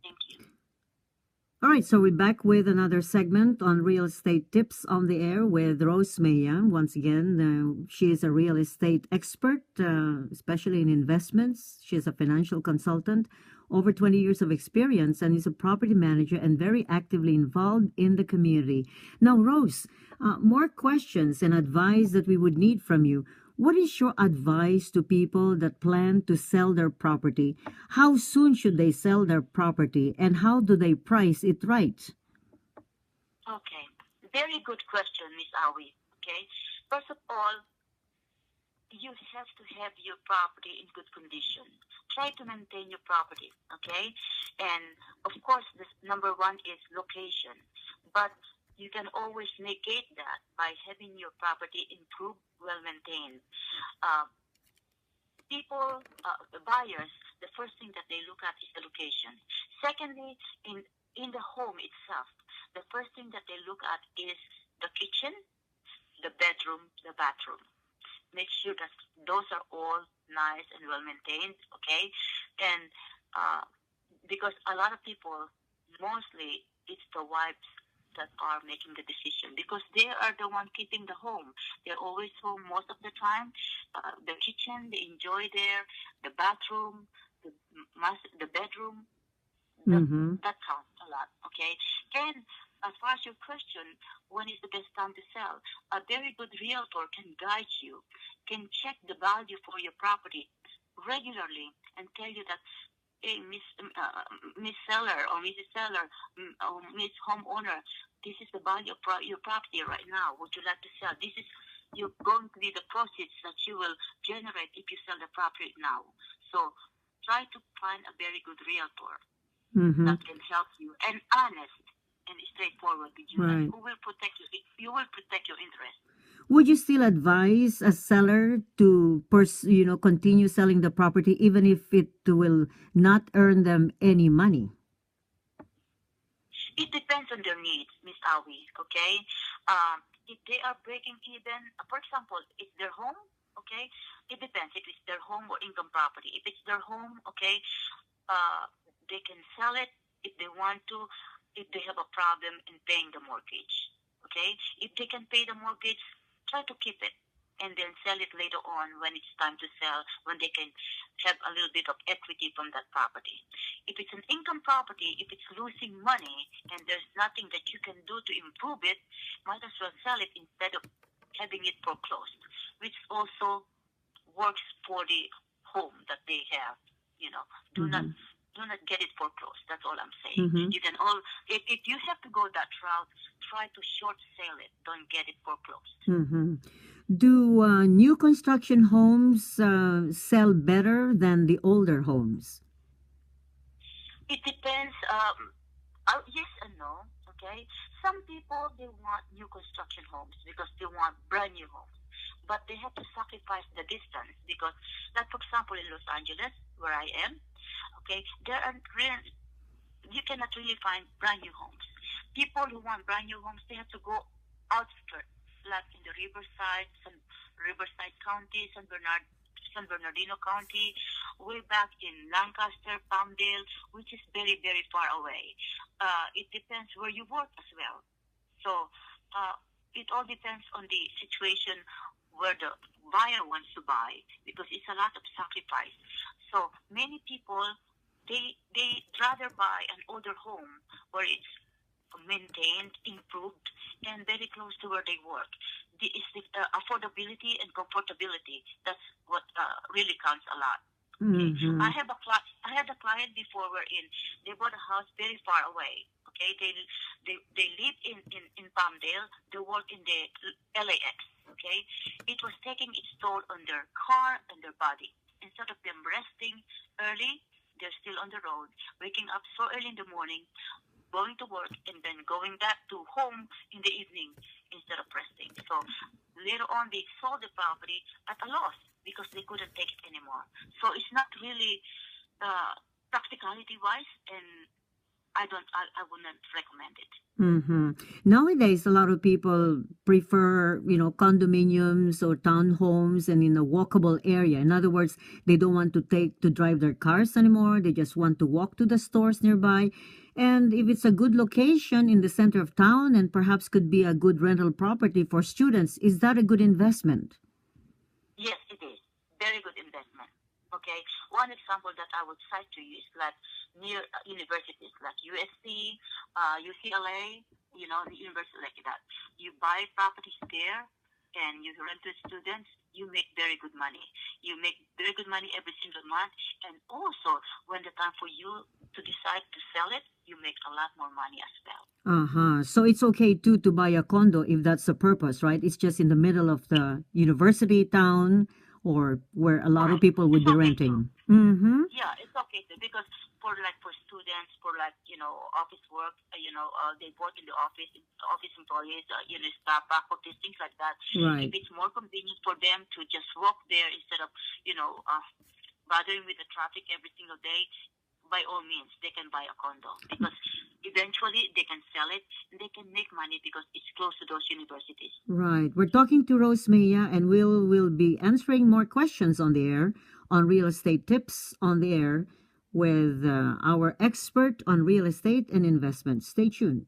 Thank you. All right, so we're back with another segment on real estate tips on the air with Rose MEJIA. Once again, she is a real estate expert, especially in investments. She is a financial consultant, over 20 years of experience, and is a property manager and very actively involved in the community. Now, Rose, more questions and advice that we would need from you. What is your advice to people that plan to sell their property? How soon should they sell their property, and how do they price it right? Okay. Very good question, Miss Awi. Okay. First of all, you have to have your property in good condition. Try to maintain your property, okay? And of course, this number one is location. But you can always negate that by having your property improved, well maintained. People, the buyers, the first thing that they look at is the location. Secondly, in the home itself, the first thing that they look at is the kitchen, the bedroom, the bathroom. Make sure that those are all nice and well maintained, okay? And because a lot of people, mostly it's the wives that are making the decision because they are the one keeping the home. They're always home most of the time. The kitchen, they enjoy there. The bathroom, the bedroom, that counts a lot, okay? And as far as your question, when is the best time to sell? A very good realtor can guide you, can check the value for your property regularly and tell you that, hey, Miss Seller or Mrs. Seller or Miss Homeowner, this is the value of your property right now. Would you like to sell? This is going to be the proceeds that you will generate if you sell the property now. So try to find a very good realtor that can help you and honest and straightforward with you. Right. Who will protect you? You will protect your interest. Would you still advise a seller to continue selling the property even if it will not earn them any money? It depends on their needs, Miss Awi, okay? If they are breaking even, for example, it's their home, okay? It depends if it's their home or income property. If it's their home, okay, they can sell it if they want to, if they have a problem in paying the mortgage, okay? If they can pay the mortgage, try to keep it and then sell it later on when it's time to sell, when they can have a little bit of equity from that property. If it's an income property, if it's losing money and there's nothing that you can do to improve it, might as well sell it instead of having it foreclosed, which also works for the home that they have. Do not get it foreclosed. That's all I'm saying. You can if you have to go that route, try to short sale it. Don't get it foreclosed. Do new construction homes sell better than the older homes? It depends. Yes and no. Okay. Some people, they want new construction homes because they want brand new homes, but they have to sacrifice the distance because, like for example, in Los Angeles, where I am, okay, you cannot really find brand new homes. People who want brand new homes, they have to go outskirts, like in the Riverside County, San Bernardino County, way back in Lancaster, Palmdale, which is very, very far away. It depends where you work as well. So it all depends on the situation where the buyer wants to buy because it's a lot of sacrifice. So many people, they'd rather buy an older home where it's maintained, improved, and very close to where they work. It's the affordability and comfortability. That's what really counts a lot. Okay? I had a client before wherein they bought a house very far away. Okay, they live in Palmdale. They work in the LAX. Okay, it was taking its toll on their car and their body. Instead of them resting early, they're still on the road, waking up so early in the morning, going to work, and then going back to home in the evening instead of resting. So later on, they sold the property at a loss because they couldn't take it anymore. So it's not really practicality-wise and I wouldn't recommend it. Nowadays, a lot of people prefer, condominiums or townhomes and in a walkable area. In other words, they don't want to drive their cars anymore. They just want to walk to the stores nearby. And if it's a good location in the center of town and perhaps could be a good rental property for students, is that a good investment? Yes, it is. Very good investment. Okay. One example that I would cite to you is like near universities like USC, UCLA, the university like that. You buy properties there and you rent to students, you make very good money. You make very good money every single month. And also, when the time for you to decide to sell it, you make a lot more money as well. So it's okay too to buy a condo if that's the purpose, right? It's just in the middle of the university town or where a lot of people would be renting. Yeah, it's okay too, because for students, for office work, they work in the office employees, staff, faculty, things like that. Right. If it's more convenient for them to just walk there instead of bothering with the traffic every single day, by all means, they can buy a condo because eventually they can sell it and they can make money because it's close to those universities. Right. We're talking to Rose Mejia, and we'll be answering more questions on the air on real estate tips on the air with our expert on real estate and investment. Stay tuned.